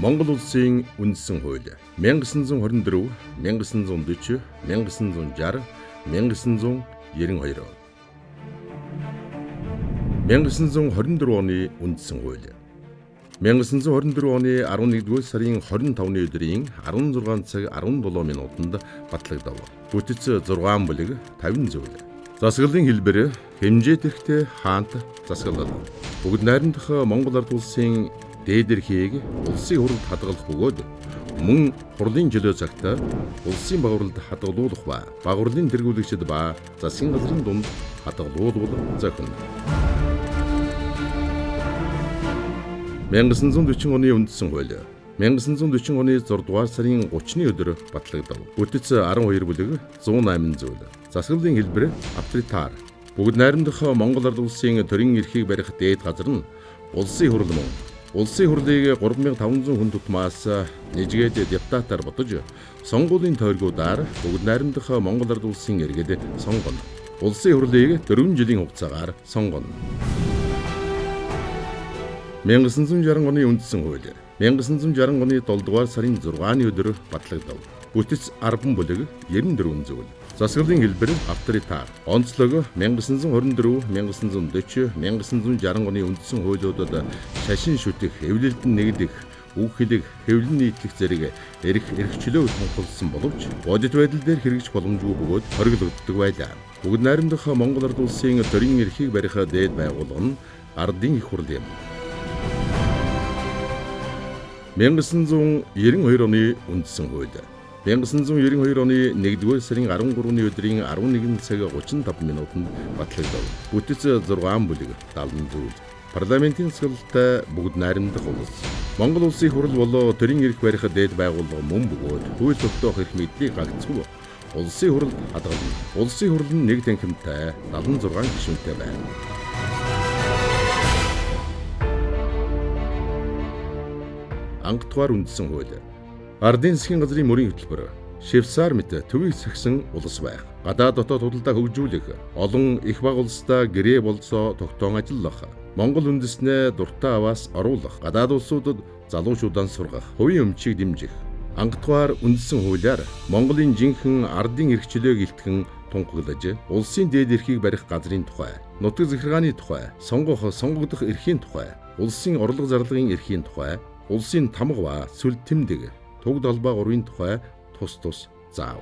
Монгол улсын үндсэн хууль 1924, 1940, 1960, 1992. 1924 оны үндсэн хууль. 1924 оны 11-р сарын 25-ны өдрийн 16 цаг 17 минутанд батлагдав. Бүтэц 6 бүлэг 50 зүйл. Засаглалын хэлбэр хэмжээ тэрхтээ хаант засаглал. Бүгд найрамдах Монгол ард улсын дээд эрхийг улсын хурлд хадгалах бөгөөд мөн хурлын чөлөө цагт улсын багварлалд хадгалуулах ба багварлын тэргүүлэгчид ба засгийн газрын дунд хадгалуулбал зохино. 1940 оны үндсэн хууль 1940 оны 6 дугаар сарын 30-ны өдөр батлагдав. Бүтэц 12 бүлэг 108 зүйл. Засаглалын хэлбэр авторитар. Бүгд найрамдах Монгол ард улсын төрийн эрхийг барих дээд газар нь улсын хурл мөн. Улсын хурлыг 3500 хүн тутмаас нэжгээд депутатаар бодож сонгуулийн тойргуудаар бүгд найрамдах Монгол ард улсын иргэд сонгоно. Улсын хурлыг 4 жилийн хугацаагаар сонгоно. 1960 оны үндсэн хууль 1960 оны 7 дугаар сарын 6-ны өдөр батлагдав. Бүтэц 10 бүлэг 94 зүйл. Засаглалын хэлбэр авторитар. Онцлог 1924, 1940, 1960 оны үндсэн хуулиудад шашин шүтэх, эвлэлдэн нэгдэх, үг хэлэх, хэвлэн нийтлэх зэрэг эрхчлөө тунхагласан боловч бодит байдал дээр хэрэгжих боломжгүй бөгөөд хориглогддог байлаа. Бүгд найрамдах Монгол ард улсын төрийн эрхийг барих дээд байгууллага нь ардын их хурл юм. 1992 оны үндсэн хууль 1992 оны 1-р сарын 13-ны өдрийн 11 цаг 35 минутанд батлагдав. Бүтэц 6 бүлэг 70 зүйл. Парламентын засаглалтай бүгд найрамдах улс. Монгол улсын хурл болоо төрийн эрх барих дээд байгууллага мөн бөгөөд хууль тогтоох эрх мэдлийг гагцгүй улсын хурлд хадгална. Улсын хурл нь нэг танхимтай 76 гишүүнтэй байна. Ангадугаар үндсэн хууль. Ардын засгийн газрын мөрийн хөтөлбөр Швейцар мэт төвийг сахисан улс байх. Гадаад дотоод худалдаа хөгжүүлэх, олон их баг улстай гэрээ болцоо тогтоон ажиллах, Монгол үндэснээ дуртай аваас оруулах, гадаад улсуудад залуучуудаа сургах, хувийн өмчийг дэмжих. Ангадугаар үндсэн хуулиар Монголын жинхэнэ ардын эрхчлөөг илтгэн тунхаглаж, улсын дээд эрхийг барих газрын тухай, нутаг захиргааны тухай, сонгогдох эрхийн тухай, улсын орлого зарлагын эрхийн тухай, улсын тамга ба сүл тэмдэг, туг далбаа гурвын тухай тус заав.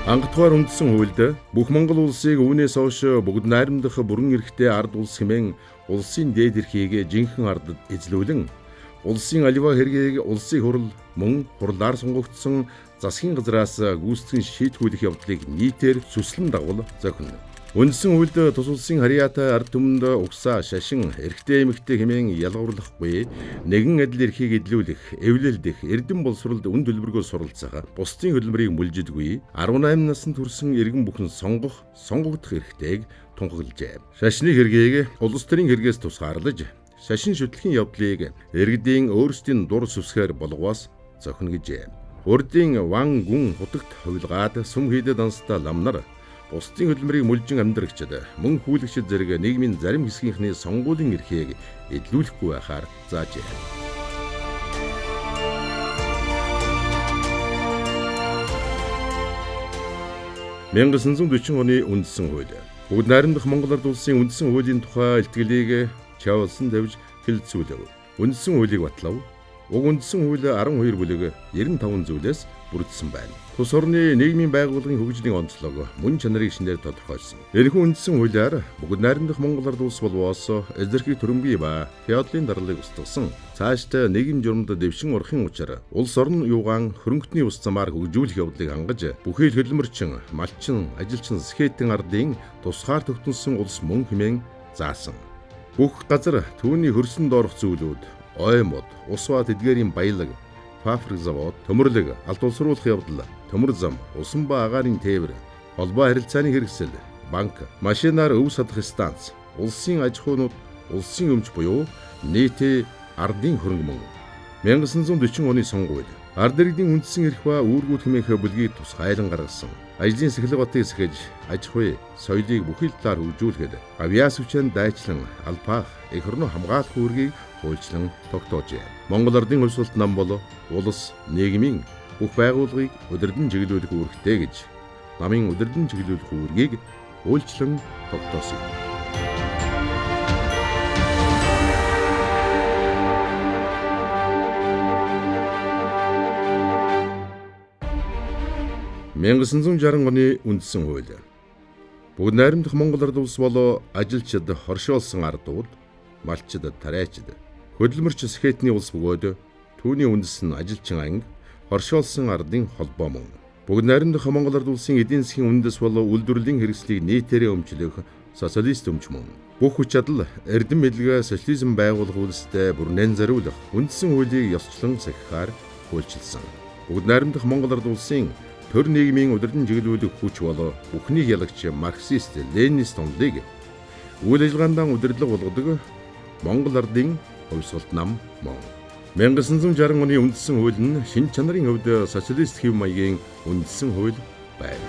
Ангадугаар үндсэн хуульд бүх Монгол улсыг үүнээс хойш бүгд найрамдах бүрэн эрхтэй ард улс хэмээн улсын дээд эрхийг жинхэнэ ардад эзлүүлэн улсын аливаа хэргийг улсын хурл мөн хурлаар сонгогдсон засгийн газраас гүйцэтгэн шийдвэрлэх явдлыг нийтээр сүслэн дагвал зохино. Үндсэн хуульд тус улсын харьяатай ард түмэнд угсаа, шашин, эрхтэй эмэгтэй хэмээн ялгуурлахгүй нэгэн адил эрхийг эдлүүлэх, эвлэлдэх, эрдэм боловсролд үн төлбөргөө суралцах, бусдын хөдөлмөрийг мүлжидгүй 18 наснд хүрсэн иргэн бүхэн сонгогдох эрхтэйг тунхаглажээ. Шашны хэргийг улс төрийн хэрэгээс тусгаарлаж, шашин шүтлэхийн явдлыг иргэдийн өөрсдийн дур сүсгээр болгоос зохино гэжээ. Урдын ван гүн хутагт хувилгаад сүм хийдэд данстай ламнар бусдын хөдөлмөрийг мүлжин амьдрагчид мөн хүлэгчид зэрэг нийгмийн зарим хэсгийнхний сонгуулийн эрхийг эдлүүлэхгүй байхаар заажээ. (1940) оны үндсэн хууль. Бүгд найрамдах Монгол ард улсын үндсэн хуулийн тухай илтгэлийг Чавлсан давж хэлэлцүүлэв. Үндсэн хуулийг батлав. Уг үндсэн хууль 12 бүлэг 95 зүйлээс бүрдсэн байна. Тус орны нийгмийн байгууллагын хөгжлийн онцлог, мөн чанарыг шинээр тодорхойлсон. Энэхүү үндсэн хуулиар бүгд найрамдах Монгол ард улс болвоос эзэрхий төрөмгий ба феодалын дарлыг устгасан. Цаашдаа нийгэм журамд дэвшин урахын учраа улс орон юугаан хөрөнгөтний ус замаар хөгжүүлэх явдлыг хангаж, бүхий л хөдөлмөрчин, малчин, ажилчин, сэхэтэн ардын тусгаар тогтносон улс мөн хэмээн заасан. Бүх газар түүний хөрсөн доорх зүйлүүд, ой мод, ус ба тэдгээрийн баялаг, фабрик завод, төмөрлөг, алд улсруулах явдал, төмөр зам, усан ба агаарын тээвэр, холбоо харилцааны хэрэгсэл, банк, машинаар өв садах станц, улсын аж ахуйнууд, улсын өмч буюу нийт ардын хөрөнгө мөн. 1940 оны сонгууль Ард иргэдийн үндсэн эрх ба үүргүүд хэмээх бүлгийг тусгайлан гаргасан. Ажлын сахилга батыг сахиж, аж ахуй, соёлыг бүхий талаар хөгжүүлэхэд авиас хүчээр дайчлан албаах эх орноо хамгаалах үүргийг хуульчлан тогтоожээ. Монгол Ардын хувьсгалт нам бол улс, нийгмийн бүх байгууллагыг удирдан чиглүүлэх үүрэгтэй гэж намын удирдан чиглүүлэх үүргийг хуульчлан тогтоосон юм. 1960 оны үндсэн хууль. Бүгд найрамдах Монгол ард улс бол ажилчид хоршоолсон ардууд, малчид тариачид, хөдөлмөрч сэхэтний улс бөгөөд түүний үндэс нь ажилчин анги, хоршоолсон ардын холбоо мөн. Бүгд найрамдах Монгол ард улсын эдийн засгийн үндэс бол үйлдвэрлэлийн хэрэгслийг нийтээрээ өмчлөх социалист өмч мөн. Бүх хүч чадал, эрдэм мэдлэгээ социализм байгуулах үйлстэй бүрнэн зориулах үндсэн хуулийг ёсчлон сахихаар хуульчилсан. Бүгд найрамдах Монгол ард улсын төр нийгмийн удирдан чиглүүлэх хүч бол бүхнийг ялагч марксист, ленинист онолыг үйл ажиллагаандаа удирдлага болгодог Монгол Ардын хувьсгалт нам мөн. 1960 оны үндсэн хууль нь шинж чанарын хувьд социалист хэв маягийн үндсэн хууль байв.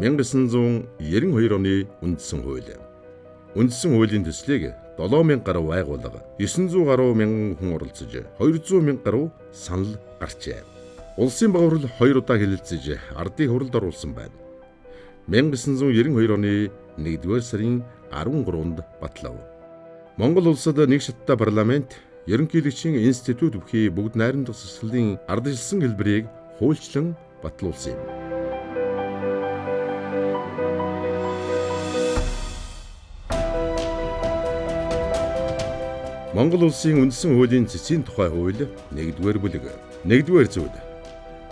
(1992) оны үндсэн хууль. Үндсэн хуулийн төслийг 7000 гаруй байгууллага, 900 гаруй мянган хүн оролцож, 200 мянга гаруй санал гарчээ. Улсын бага хурал 2 удаа хэлэлцэж, ардыг хуралд оруулсан байна. 1992 оны 1-р сарын 13-нд батлав. Монгол улсад нэг шаттай парламент, ерөнхийлөгчийн институт бүхий бүгд найрамдах засаглалын ардчилсан хэлбэрийг хуульчлан батлуулсан юм. Монгол улсын үндсэн хуулийн цэцгийн тухай хууль 1-р бүлэг. 1-р зүйл.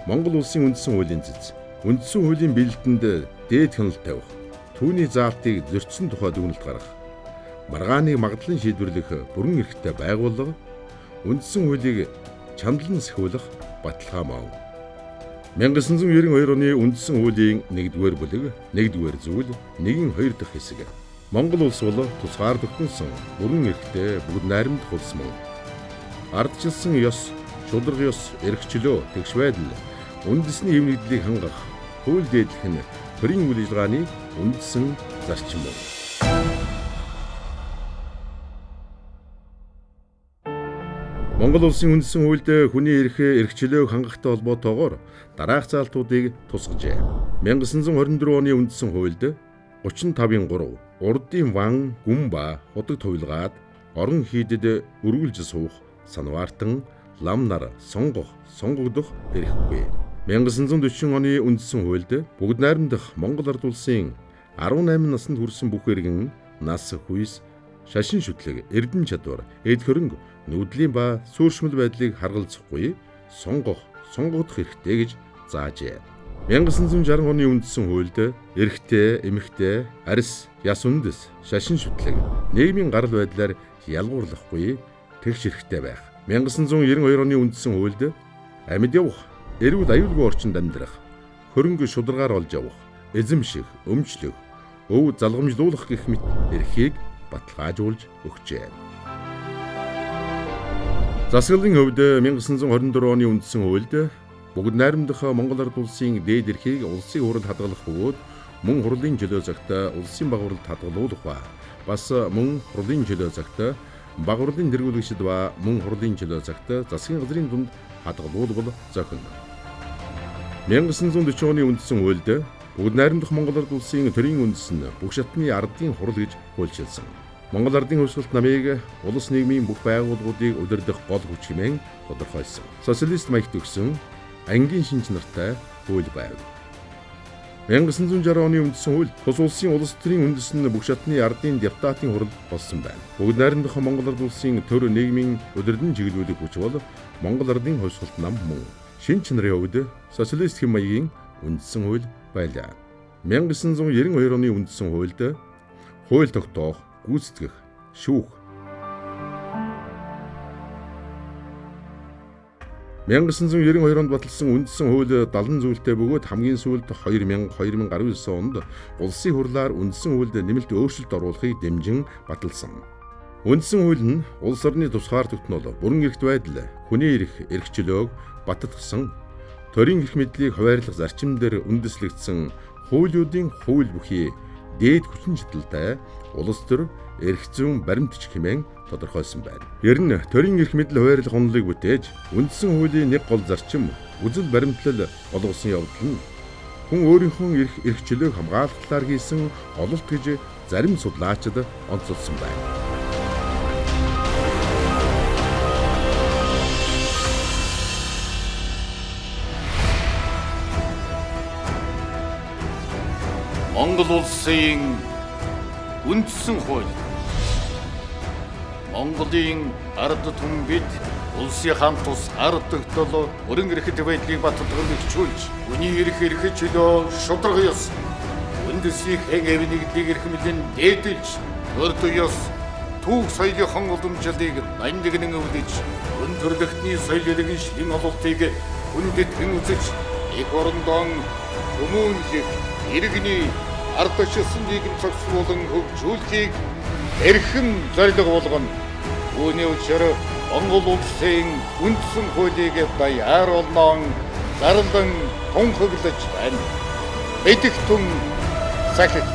Монгол улсын үндсэн хуулийн цэц. Үндсэн хуулийн бэлтэнд дээд хяналт тавих, түүний заалтыг зөрчсөн тухай дүгнэлт гаргах, маргааныг магадлан шийдвэрлэх бүрэн эрхтэй байгууллага, үндсэн хуулийг чандлан сахиулах баталгаа мав. 1992 оны үндсэн хуулийн 1-р бүлэг, 1-р зүйл, 1-2 дахь хэсэг. Монгол улс бол тусгаар тогтносон бүрэн эрхтэй бүгд найрамдах улс мөн. Ардчилсан ёс, шударга ёс, эрхчлөө, тэгш байдал, үндэсний хэв нэгдлийг хангах, хууль дээдлэх нь төрийн үйл ажиллагааны үндсэн зарчим мөн. Монгол улсын үндсэн хуульд хүний эрх, эрхчлөөг хангахтай холбоотойгоор дараах заалтуудыг тусгажээ. 1924 оны үндсэн хуульд 35-ын 3 урдын ван, гүн ба худаг туйлгаад орон хийдэд өргөлж суух, санваартан, лам нар сонгох, сонгогдох эрхгүй. 1940 оны үндсэн хуульд бүгд найрамдах Монгол ард улсын 18 наснд хүрсэн бүх иргэн нас, хүйс, шашин шүтлэг, эрдэм чадвар, эд хөрөнгө, нүүдлийн ба сууршмал байдлыг харгалзахгүй, сонгох, сонгогдох эрхтэй гэж заажээ. 1960 оны үндсэн хуульд эрхтэй, эмэгтэй, арьс, яс үндэс, шашин шүтлэг, нийгмийн гарал байдлаар ялгуурлахгүй тэгш эрхтэй байх. 1992 оны үндсэн хуульд амьд явах, эрүүл аюулгүй орчинд амьдрах, хөрөнгө шударгаар олж явах, эзэмших, өмчлөх, өв залгамжлуулах гэх мэт эрхийг баталгаажуулж өгчээ. Засаглалын хувьд 1924 оны үндсэн хуульд бүгд найрамдах Монгол ард улсын дээд эрхийг улсын хурал хадгалах бөгөөд мөн хурлын чөлөө цагт улсын бага хуралд хадгалуулах ба бас мөн хурлын чөлөө цагт бага хурлын тэргүүлэгчид ба мөн хурлын чөлөө цагт засгийн газрын дунд хадгалуулбал зохино. 1940 оны үндсэн хуульд бүгд найрамдах Монгол ард улсын төрийн үндэс нь бүх шатны ардын хурал гэж хуульчилсан. Монгол ардын хувьсгалт намыг улс нийгмийн бүх байгууллагуудыг удирдах гол хүч хэмээн тодорхойлсон. Социалист маягт өгсөн ангийн шинж нартай хууль байв. 1960 оны үндсэн хууль тус улсын улс төрийн үндэс нь бүх шатны ардын депутатын хурал болсон байна. Бүгд найрамдах Монгол ард улсын төр нийгмийн удирдан чиглүүлэх хүч бол Монгол ардын хувьсгалт нам мөн. Шинж чанарын хувьд социалист хэм маягийн үндсэн хууль байлаа. 1992 оны үндсэн хуульд хууль тогтоох, гүйцэтгэх, шүүх. 1992 онд баталсан үндсэн хууль 70 зүйлтэй бөгөөд хамгийн сүүлд 2019 онд улсын хурлаар үндсэн хуульд нэмэлт өөрчлөлт оруулахыг дэмжин баталсан. Үндсэн хууль нь улс орны тусгаар тогтнол, бүрэн эрхт байдал, хүний эрх, эрх чөлөөг баттгсан, төрийн эрх мэдлийг хуваарлах зарчим дээр үндэслэгдсэн хуулиудын хууль бүхий дээд хүчин чадалтай улс төр эрх зүйн баримтч хэмээн тодорхойлсон байна. Ер нь төрийн эрх мэдэл хуваарлах онолыг бүтээж үндсэн хуулийн нэг гол зарчим үзэл баримтлал болгосон явдал нь хүн өөрийнхөө эрх чөлөөг хамгаалах талаар хийсэн ололт гэж зарим судлаачид онцолсон байна. Монгол улсын үндсэн хууль. Монголын ард түмэн бид улсын хамт ус ард тогтоол бүрэн эрхт байдлыг баталгаажуулж, хүний эрх чөлөө шударга ёс, үндэсний хэгэв нэгдийг эрх мэдэн дээдэлж, төрд ёс, түүх соёлын уламжлалыг нандинг өвдөж, өн төрлөختний соёлын шлин ололтыг хүндэт үзэж, их орондоо хүмүүнлэг иргэний ардчилсан нийгэм зохицуулан хөгжүүлэхийг эрхэм зорилго болгоно. Үүний учир Монгол улсын үндсэн хуулийг даяар олнон зарлан тунхаглаж байна. Мэдэх түн сахих